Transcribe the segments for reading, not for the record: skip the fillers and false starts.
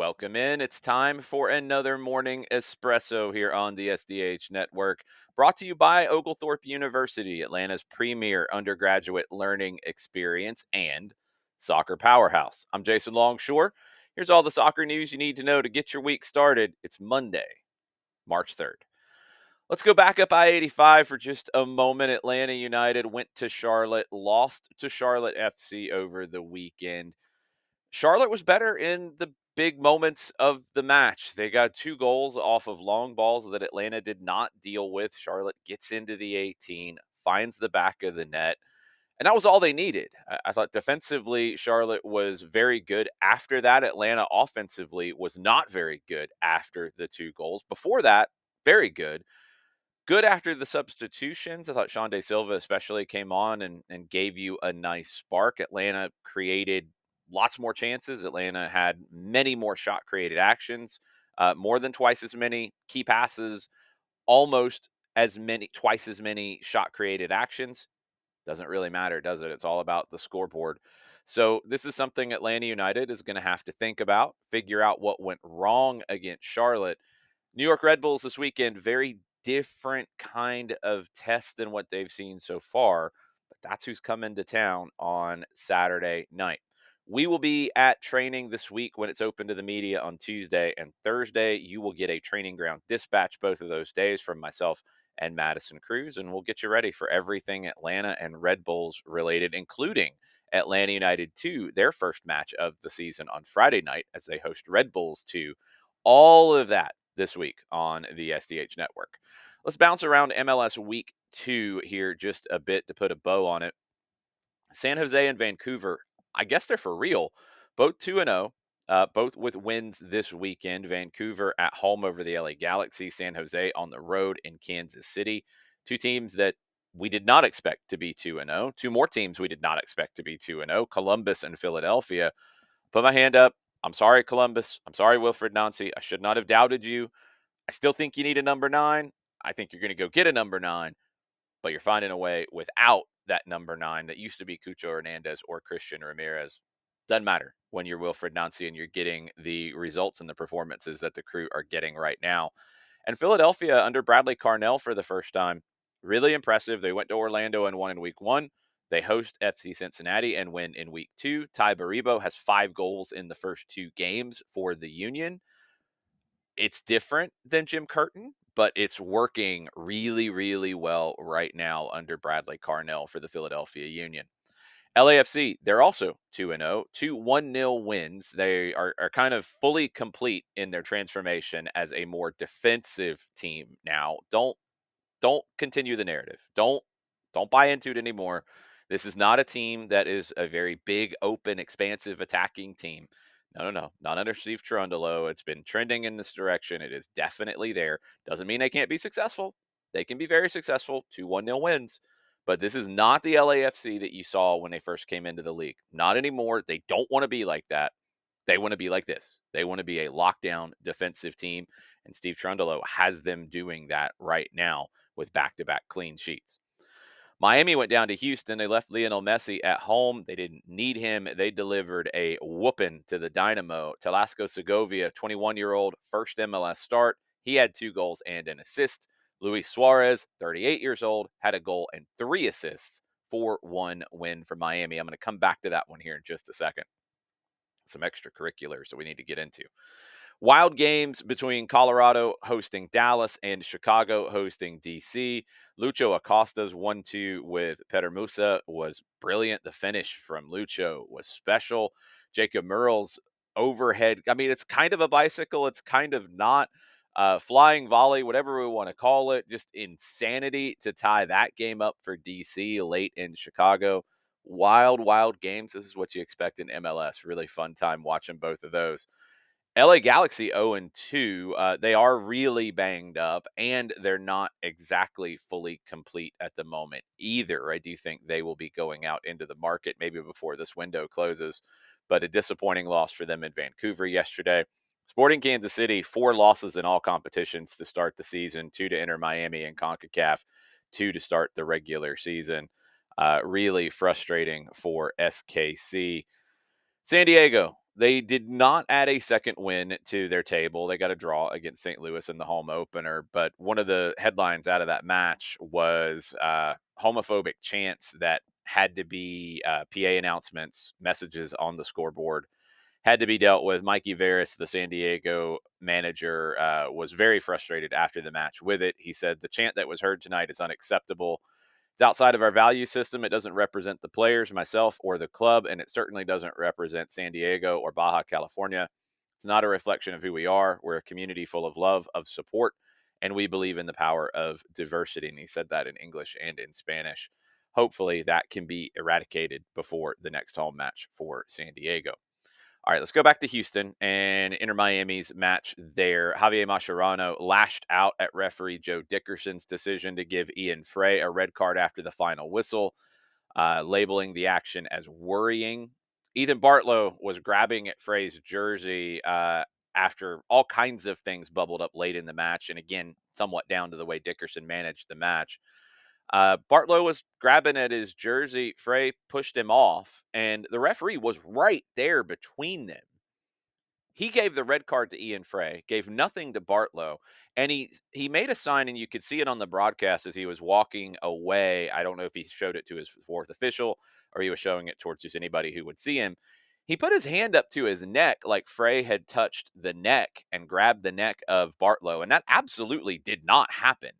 Welcome in. It's time for another Morning Espresso here on the SDH Network, brought to you by Oglethorpe University, Atlanta's premier undergraduate learning experience and soccer powerhouse. I'm Jason Longshore. Here's all the soccer news you need to know to get your week started. It's Monday, March 3rd. Let's go back up I-85 for just a moment. Atlanta United went to Charlotte, lost to Charlotte FC over the weekend. Charlotte was better in the big moments of the match. They got 2 goals off of long balls that Atlanta did not deal with. Charlotte gets into the 18, finds the back of the net, and that was all they needed. I thought defensively, Charlotte was very good. After that, Atlanta offensively was not very good after the 2 goals. Before that, very good. Good after the substitutions. I thought Sean De Silva especially came on and gave you a nice spark. Atlanta created lots more chances. Atlanta had many more shot created actions, more than twice as many key passes, almost as many, twice as many shot created actions. Doesn't really matter, does it? It's all about the scoreboard. So this is something Atlanta United is going to have to think about, figure out what went wrong against Charlotte. New York Red Bulls this weekend, very different kind of test than what they've seen so far, but that's who's coming to town on Saturday night. We will be at training this week when it's open to the media on Tuesday and Thursday. You will get a training ground dispatch both of those days from myself and Madison Cruz, and we'll get you ready for everything Atlanta and Red Bulls related, including Atlanta United 2, their first match of the season on Friday night as they host Red Bulls 2. All of that this week on the SDH Network. Let's bounce around MLS Week 2 here just a bit to put a bow on it. San Jose and Vancouver, I guess they're for real. Both 2-0, both with wins this weekend. Vancouver at home over the LA Galaxy, San Jose on the road in Kansas City. Two teams that we did not expect to be 2-0. Two more teams we did not expect to be 2-0, Columbus and Philadelphia. Put my hand up. I'm sorry, Columbus. I'm sorry, Wilfred Nancy. I should not have doubted you. I still think you need a number 9. I think you're going to go get a number 9, but you're finding a way without that number 9 that used to be Cucho Hernandez or Christian Ramirez. Doesn't matter when you're Wilfred Nancy and you're getting the results and the performances that the crew are getting right now. And Philadelphia under Bradley Carnell for the first time, really impressive. They went to Orlando and won in week 1. They host FC Cincinnati and win in week 2. Tai Baribo has 5 goals in the first 2 games for the Union. It's different than Jim Curtin, but it's working really, really well right now under Bradley Carnell for the Philadelphia Union. LAFC, they're also 2-0, 2 1-0 wins. They are kind of fully complete in their transformation as a more defensive team now. Don't continue the narrative. Don't buy into it anymore. This is not a team that is a very big, open, expansive, attacking team. No. Not under Steve Cherundolo. It's been trending in this direction. It is definitely there. Doesn't mean they can't be successful. They can be very successful. 2 1-0 wins. But this is not the LAFC that you saw when they first came into the league. Not anymore. They don't want to be like that. They want to be like this. They want to be a lockdown defensive team. And Steve Cherundolo has them doing that right now with back-to-back clean sheets. Miami went down to Houston. They left Lionel Messi at home. They didn't need him. They delivered a whooping to the Dynamo. Telasco Segovia, 21-year-old, first MLS start. He had 2 goals and an assist. Luis Suarez, 38 years old, had a goal and 3 assists. 4-1 win for Miami. I'm going to come back to that one here in just a second. Some extracurriculars that we need to get into. Wild games between Colorado hosting Dallas and Chicago hosting DC. Lucho Acosta's 1-2 with Peter Musa was brilliant. The finish from Lucho was special. Jacob Murrell's overhead, I mean, it's kind of a bicycle. It's kind of not. Flying volley, whatever we want to call it, just insanity to tie that game up for DC late in Chicago. Wild games. This is what you expect in MLS. Really fun time watching both of those. LA Galaxy 0-2. They are really banged up, and they're not exactly fully complete at the moment either. I do think they will be going out into the market maybe before this window closes, but a disappointing loss for them in Vancouver yesterday. Sporting Kansas City, 4 losses in all competitions to start the season, 2 to enter Miami and CONCACAF, 2 to start the regular season. Really frustrating for SKC. San Diego, They did not add a second win to their table. They got a draw against St. Louis in the home opener. But one of the headlines out of that match was homophobic chants that had to be PA announcements, messages on the scoreboard had to be dealt with. Mikey Veras, the San Diego manager, was very frustrated after the match with it. He said, "The chant that was heard tonight is unacceptable. It's outside of our value system. It doesn't represent the players, myself, or the club, and it certainly doesn't represent San Diego or Baja California. It's not a reflection of who we are. We're a community full of love, of support, and we believe in the power of diversity." And he said that in English and in Spanish. Hopefully, that can be eradicated before the next home match for San Diego. All right, let's go back to Houston and Inter Miami's match there. Javier Mascherano lashed out at referee Joe Dickerson's decision to give Ian Frey a red card after the final whistle, labeling the action as worrying. Ethan Bartlow was grabbing at Frey's jersey after all kinds of things bubbled up late in the match, and again, somewhat down to the way Dickerson managed the match. Bartlow was grabbing at his jersey. Frey pushed him off, and the referee was right there between them. He gave the red card to Ian Frey, gave nothing to Bartlow, and he made a sign, and you could see it on the broadcast as he was walking away. I don't know if he showed it to his fourth official or he was showing it towards just anybody who would see him. He put his hand up to his neck like Frey had touched the neck and grabbed the neck of Bartlow, and that absolutely did not happen.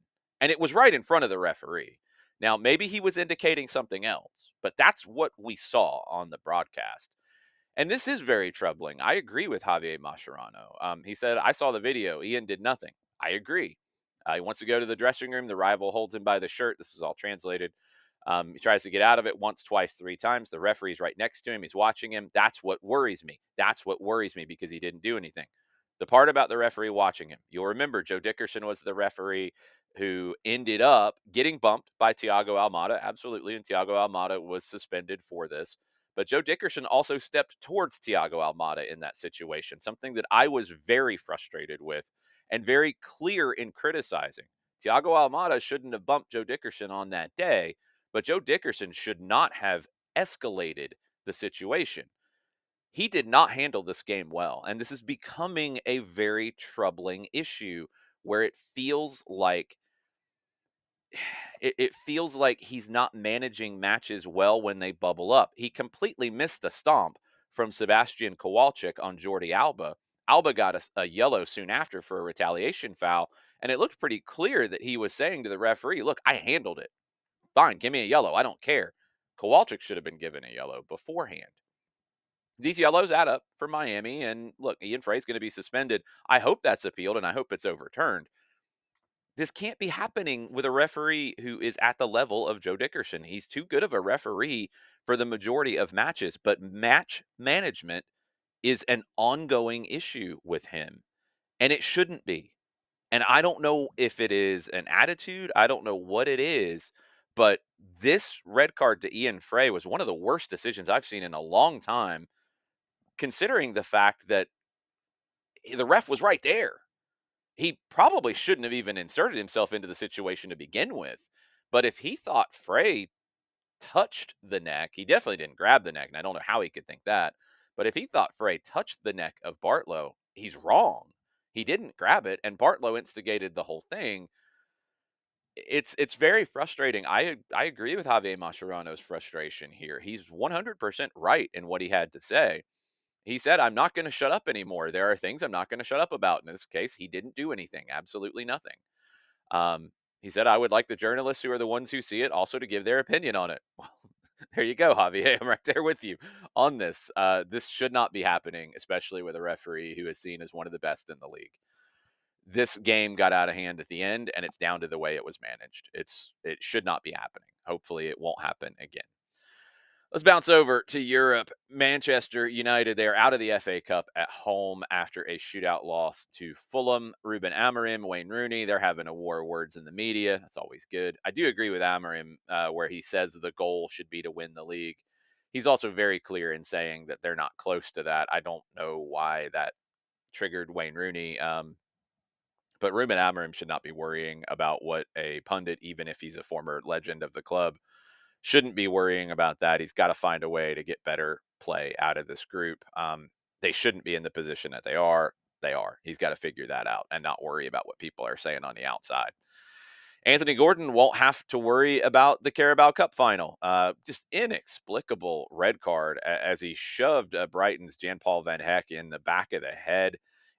And it was right in front of the referee. Now, maybe he was indicating something else, but that's what we saw on the broadcast. And this is very troubling. I agree with Javier Mascherano. He said, "I saw the video. Ian did nothing." I agree. He wants to go to the dressing room. The rival holds him by the shirt. This is all translated. He tries to get out of it once, twice, three times. The referee's right next to him. He's watching him. That's what worries me. That's what worries me because he didn't do anything. The part about the referee watching him, you'll remember Joe Dickerson was the referee who ended up getting bumped by Thiago Almada. Absolutely. And Thiago Almada was suspended for this. But Joe Dickerson also stepped towards Thiago Almada in that situation, something that I was very frustrated with and very clear in criticizing. Thiago Almada shouldn't have bumped Joe Dickerson on that day, but Joe Dickerson should not have escalated the situation. He did not handle this game well, and this is becoming a very troubling issue where it feels like he's not managing matches well when they bubble up. He completely missed a stomp from Sebastian Kowalczyk on Jordi Alba. Alba got a yellow soon after for a retaliation foul, and it looked pretty clear that he was saying to the referee, "Look, I handled it. Fine, give me a yellow. I don't care." Kowalczyk should have been given a yellow beforehand. These yellows add up for Miami, and look, Ian Frey's going to be suspended. I hope that's appealed, and I hope it's overturned. This can't be happening with a referee who is at the level of Joe Dickerson. He's too good of a referee for the majority of matches, but match management is an ongoing issue with him, and it shouldn't be. And I don't know if it is an attitude, I don't know what it is, but this red card to Ian Frey was one of the worst decisions I've seen in a long time, considering the fact that the ref was right there. He probably shouldn't have even inserted himself into the situation to begin with. But if he thought Frey touched the neck, he definitely didn't grab the neck, and I don't know how he could think that. But if he thought Frey touched the neck of Bartlow, he's wrong. He didn't grab it, and Bartlow instigated the whole thing. It's very frustrating. I agree with Javier Mascherano's frustration here. He's 100% right in what he had to say. He said, "I'm not going to shut up anymore. There are things I'm not going to shut up about." In this case, he didn't do anything, absolutely nothing. Um, he said, "I would like the journalists who are the ones who see it also to give their opinion on it." Well, there you go, Javier. I'm right there with you on this. This should not be happening, especially with a referee who is seen as one of the best in the league. This game got out of hand at the end, and it's down to the way it was managed. It should not be happening. Hopefully, it won't happen again. Let's bounce over to Europe. Manchester United, they're out of the FA Cup at home after a shootout loss to Fulham. Ruben Amorim, Wayne Rooney, they're having a war of words in the media. That's always good. I do agree with Amorim where he says the goal should be to win the league. He's also very clear in saying that they're not close to that. I don't know why that triggered Wayne Rooney. But Ruben Amorim should not be worrying about what a pundit, even if he's a former legend of the club, shouldn't be worrying about that. He's got to find a way to get better play out of this group. they shouldn't be in the position that they are. They are. He's got to figure that out and not worry about what people are saying on the outside. Anthony Gordon won't have to worry about the Carabao Cup final. Just inexplicable red card as he shoved Brighton's Jan Paul Van Heck in the back of the head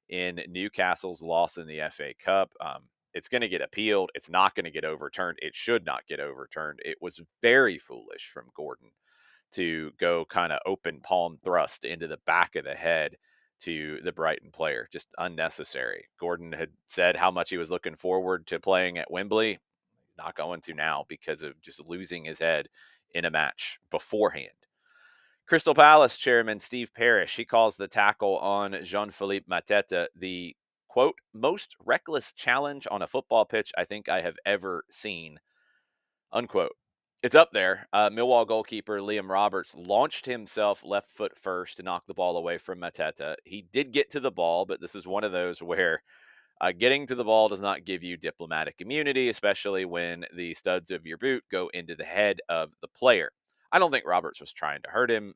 in Newcastle's loss in the FA Cup. It's going to get appealed. It's not going to get overturned. It should not get overturned. It was very foolish from Gordon to go kind of open palm thrust into the back of the head to the Brighton player. Just unnecessary. Gordon had said how much he was looking forward to playing at Wembley. Not going to now because of just losing his head in a match beforehand. Crystal Palace chairman Steve Parrish, he calls the tackle on Jean-Philippe Mateta the, quote, most reckless challenge on a football pitch I think I have ever seen, unquote. It's up there. Millwall goalkeeper Liam Roberts launched himself left foot first to knock the ball away from Mateta. He did get to the ball, but this is one of those where getting to the ball does not give you diplomatic immunity, especially when the studs of your boot go into the head of the player. I don't think Roberts was trying to hurt him.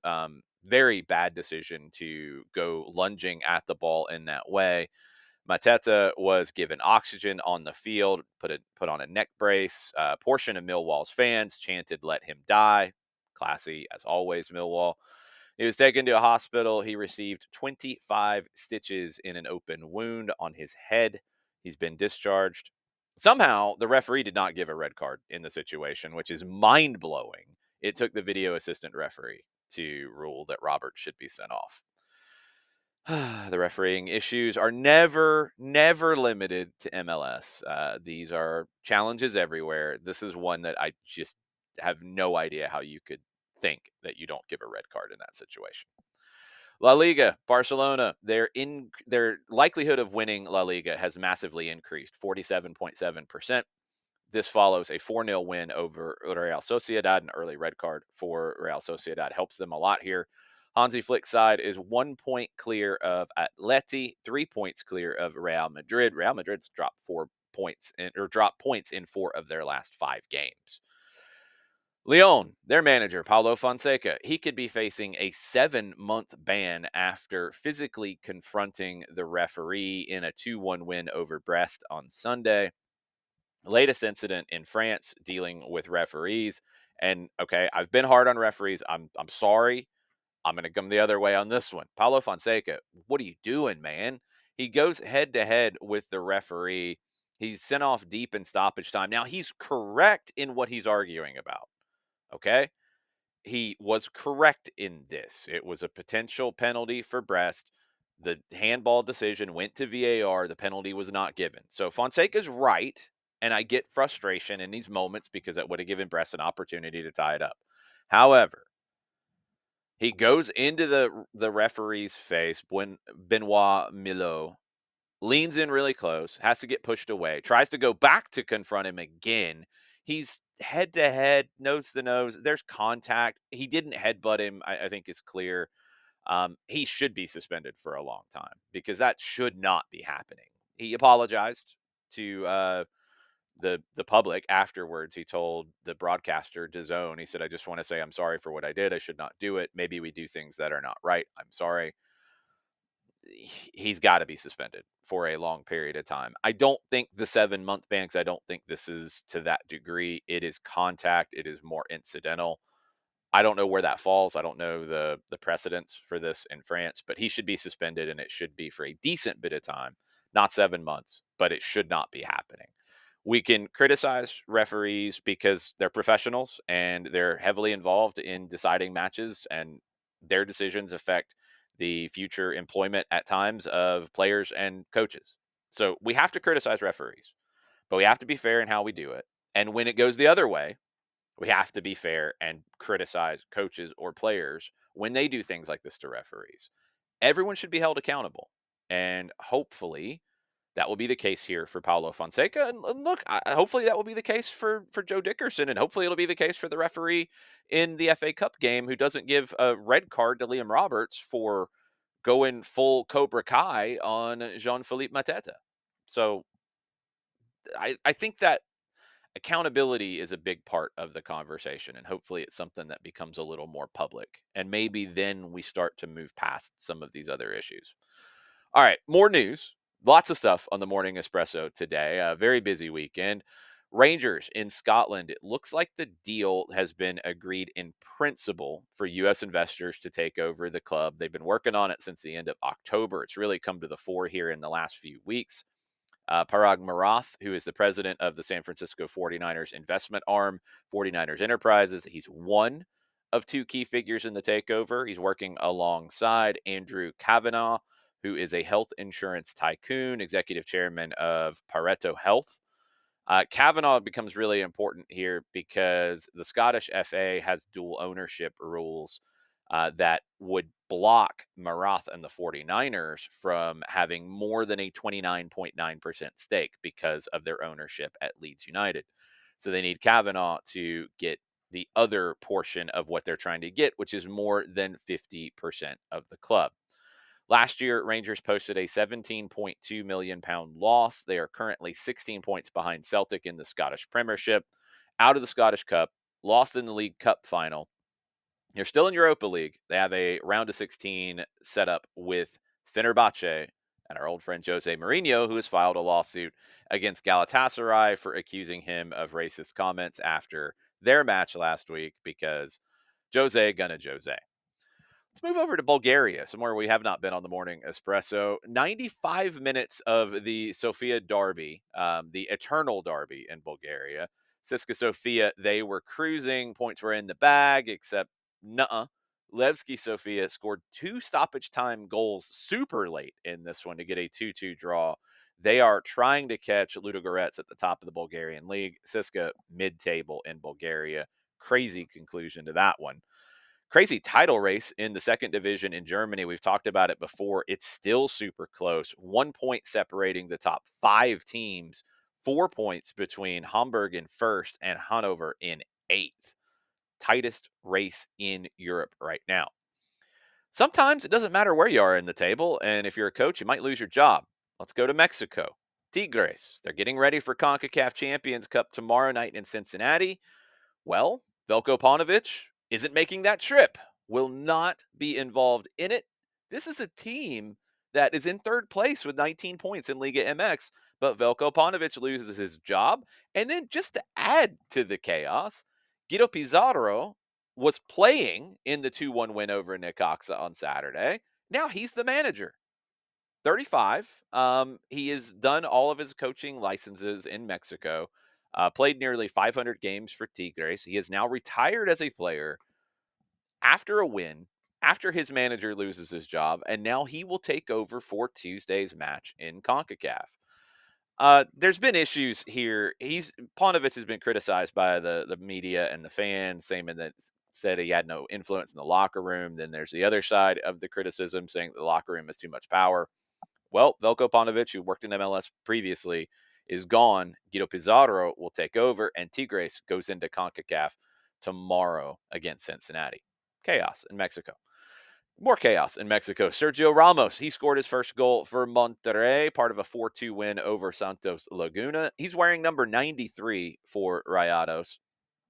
Very bad decision to go lunging at the ball in that way. Mateta was given oxygen on the field, put on a neck brace. A portion of Millwall's fans chanted, "Let him die." Classy, as always, Millwall. He was taken to a hospital. He received 25 stitches in an open wound on his head. He's been discharged. Somehow, the referee did not give a red card in the situation, which is mind blowing. It took the video assistant referee to rule that Roberts should be sent off. The refereeing issues are never limited to MLS. These are challenges everywhere. This is one that I just have no idea how you could think that you don't give a red card in that situation. La Liga, Barcelona, their likelihood of winning La Liga has massively increased, 47.7%. This follows a 4-0 win over Real Sociedad. An early red card for Real Sociedad helps them a lot here. Hansi Flick's side is 1 point clear of Atleti, 3 points clear of Real Madrid. Real Madrid's dropped points in 4 of their last 5 games. Lyon, their manager, Paulo Fonseca, he could be facing a 7-month ban after physically confronting the referee in a 2-1 win over Brest on Sunday. Latest incident in France dealing with referees. And okay, I've been hard on referees. I'm sorry. I'm going to come the other way on this one. Paulo Fonseca, what are you doing, man? He goes head to head with the referee. He's sent off deep in stoppage time. Now, he's correct in what he's arguing about. Okay? He was correct in this. It was a potential penalty for Brest. The handball decision went to VAR. The penalty was not given. So Fonseca's right, and I get frustration in these moments because that would have given Brest an opportunity to tie it up. However, he goes into the referee's face when Benoit Milot leans in really close, has to get pushed away, tries to go back to confront him again. He's head to head, nose to nose. There's contact. He didn't headbutt him, I think is clear. He should be suspended for a long time because that should not be happening. He apologized to the public afterwards. He told the broadcaster DAZN, he said, "I just want to say I'm sorry for what I did. I should not do it. Maybe we do things that are not right. I'm sorry." He's got to be suspended for a long period of time. I don't think the 7-month ban, because I don't think this is to that degree. It is contact. It is more incidental. I don't know where that falls. I don't know the precedents for this in France, but he should be suspended, and it should be for a decent bit of time, not 7 months, but it should not be happening. We can criticize referees because they're professionals and they're heavily involved in deciding matches, and their decisions affect the future employment at times of players and coaches. So we have to criticize referees, but we have to be fair in how we do it. And when it goes the other way, we have to be fair and criticize coaches or players when they do things like this to referees. Everyone should be held accountable. And hopefully that will be the case here for Paulo Fonseca. And look, hopefully that will be the case for Joe Dickerson. And hopefully it'll be the case for the referee in the FA Cup game who doesn't give a red card to Liam Roberts for going full Cobra Kai on Jean-Philippe Mateta. So I think that Accountability is a big part of the conversation, and hopefully it's something that becomes a little more public. And maybe then we start to move past some of these other issues. All right, more news. Lots of stuff on the Morning Espresso today. A very busy weekend. Rangers in Scotland. It looks like the deal has been agreed in principle for U.S. investors to take over the club. They've been working on it since the end of October. It's really come to the fore here in the last few weeks. Parag Marath, who is the president of the San Francisco 49ers investment arm, 49ers Enterprises, he's one of two key figures in the takeover. He's working alongside Andrew Kavanaugh, who is a health insurance tycoon, executive chairman of Pareto Health. Kavanaugh becomes really important here because the Scottish FA has dual ownership rules that would block Marath and the 49ers from having more than a 29.9% stake because of their ownership at Leeds United. So they need Kavanaugh to get the other portion of what they're trying to get, which is more than 50% of the club. Last year, Rangers posted a £17.2 million loss. They are currently 16 points behind Celtic in the Scottish Premiership, out of the Scottish Cup, lost in the League Cup final. They're still in Europa League. They have a round of 16 set up with Fenerbahce and our old friend Jose Mourinho, who has filed a lawsuit against Galatasaray for accusing him of racist comments after their match last week because Jose gonna Jose. Let's move over to Bulgaria, somewhere we have not been on the Morning Espresso. 95 minutes of the Sofia derby, the eternal derby in Bulgaria. Siska Sofia, they were cruising. Points were in the bag, except nuh-uh. Levski Sofia scored two stoppage time goals super late in this one to get a 2-2 draw. They are trying to catch Ludogorets at the top of the Bulgarian league. Siska mid-table in Bulgaria. Crazy conclusion to that one. Crazy title race in the second division in Germany. We've talked about it before. It's still super close. 1 point separating the top five teams, 4 points between Hamburg in first and Hanover in eighth. Tightest race in Europe right now. Sometimes it doesn't matter where you are in the table, and if you're a coach, you might lose your job. Let's go to Mexico. Tigres, they're getting ready for CONCACAF Champions Cup tomorrow night in Cincinnati. Well, Velko Paunovic isn't making that trip, will not be involved in it. This is a team that is in third place with 19 points in Liga MX, but Velko Paunovic loses his job. And then just to add to the chaos, Guido Pizarro was playing in the 2-1 win over Necaxa on Saturday. Now he's the manager. 35. He has done all of his coaching licenses in Mexico, played nearly 500 games for Tigres. He is now retired as a player after a win, after his manager loses his job, and now he will take over for Tuesday's match in CONCACAF. There's been issues here. Paunovic has been criticized by the media and the fans, saying that said he had no influence in the locker room. Then there's the other side of the criticism saying the locker room has too much power. Well, Velko Paunovic, who worked in MLS previously, is gone. Guido Pizarro will take over, and Tigres goes into CONCACAF tomorrow against Cincinnati. Chaos in Mexico. More chaos in Mexico. Sergio Ramos, he scored his first goal for Monterrey, part of a 4-2 win over Santos Laguna. He's wearing number 93 for Rayados.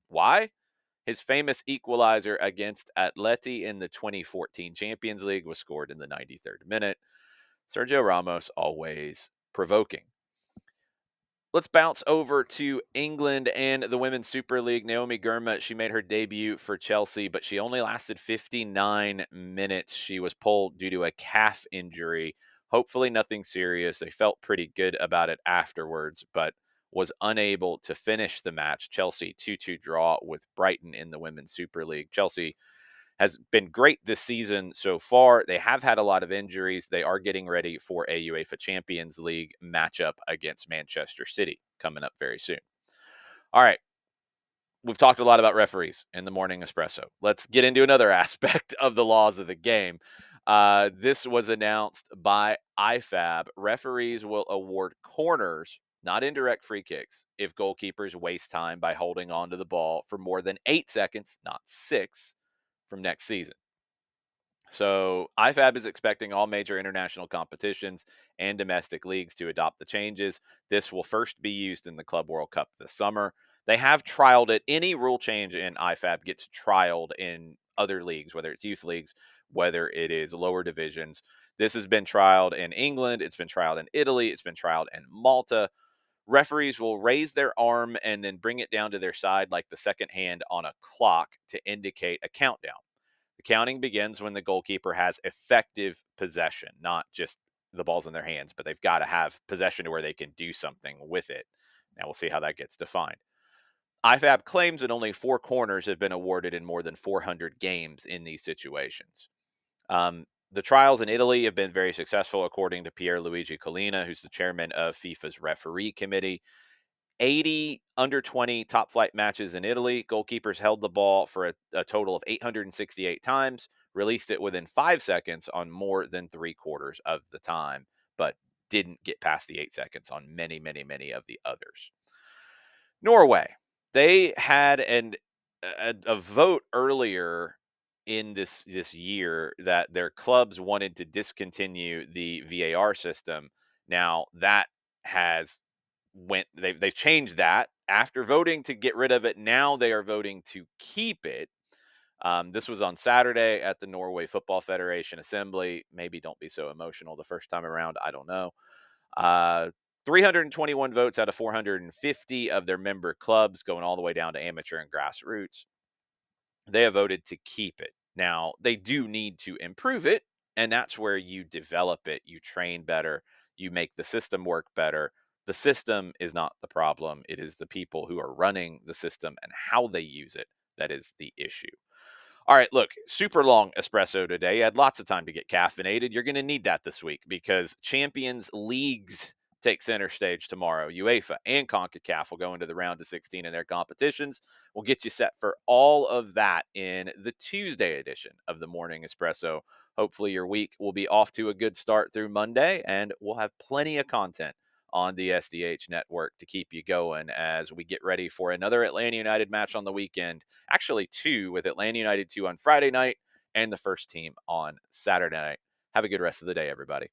Why? His famous equalizer against Atleti in the 2014 Champions League was scored in the 93rd minute. Sergio Ramos, always provoking. Let's bounce over to England and the Women's Super League. Naomi Girma, she made her debut for Chelsea, but she only lasted 59 minutes. She was pulled due to a calf injury. Hopefully nothing serious. They felt pretty good about it afterwards, but was unable to finish the match. Chelsea 2-2 draw with Brighton in the Women's Super League. Chelsea has been great this season so far. They have had a lot of injuries. They are getting ready for a UEFA Champions League matchup against Manchester City coming up very soon. All right. We've talked a lot about referees in the Morning Espresso. Let's get into another aspect of the laws of the game. This was announced by IFAB. Referees will award corners, not indirect free kicks, if goalkeepers waste time by holding on to the ball for more than 8 seconds, not 6, from next season. So IFAB is expecting all major international competitions and domestic leagues to adopt the changes. This will first be used in the Club World Cup this summer. They have trialed it. Any rule change in IFAB gets trialed in other leagues, whether it's youth leagues, whether it is lower divisions. This has been trialed in England. It's been trialed in Italy. It's been trialed in Malta. Referees will raise their arm and then bring it down to their side like the second hand on a clock to indicate a countdown. The counting begins when the goalkeeper has effective possession, not just the ball's in their hands, but they've got to have possession to where they can do something with it. Now we'll see how that gets defined. IFAB claims that only 4 corners have been awarded in more than 400 games in these situations. The trials in Italy have been very successful, according to Pierluigi Collina, who's the chairman of FIFA's referee committee. 80 under 20 top flight matches in Italy. Goalkeepers held the ball for a total of 868 times, released it within 5 seconds on more than 3/4 of the time, but didn't get past the 8 seconds on many, many, many of the others. Norway, they had a vote earlier in this year that their clubs wanted to discontinue the VAR system. Now that has they've changed that after voting to get rid of it. Now they are voting to keep it. This was on Saturday at the Norway Football Federation Assembly. Maybe don't be so emotional the first time around. I don't know. Uh, 321 votes out of 450 of their member clubs, going all the way down to amateur and grassroots. They have voted to keep it. Now, they do need to improve it, and that's where you develop it. You train better, you make the system work better. The system is not the problem. It is the people who are running the system and how they use it that is the issue. All right, look, super long espresso today. You had lots of time to get caffeinated. You're going to need that this week because Champions Leagues take center stage tomorrow. UEFA and CONCACAF will go into the round of 16 in their competitions. We'll get you set for all of that in the Tuesday edition of the Morning Espresso. Hopefully, your week will be off to a good start through Monday, and we'll have plenty of content on the SDH Network to keep you going as we get ready for another Atlanta United match on the weekend. Actually, 2 with Atlanta United 2 on Friday night and the first team on Saturday night. Have a good rest of the day, everybody.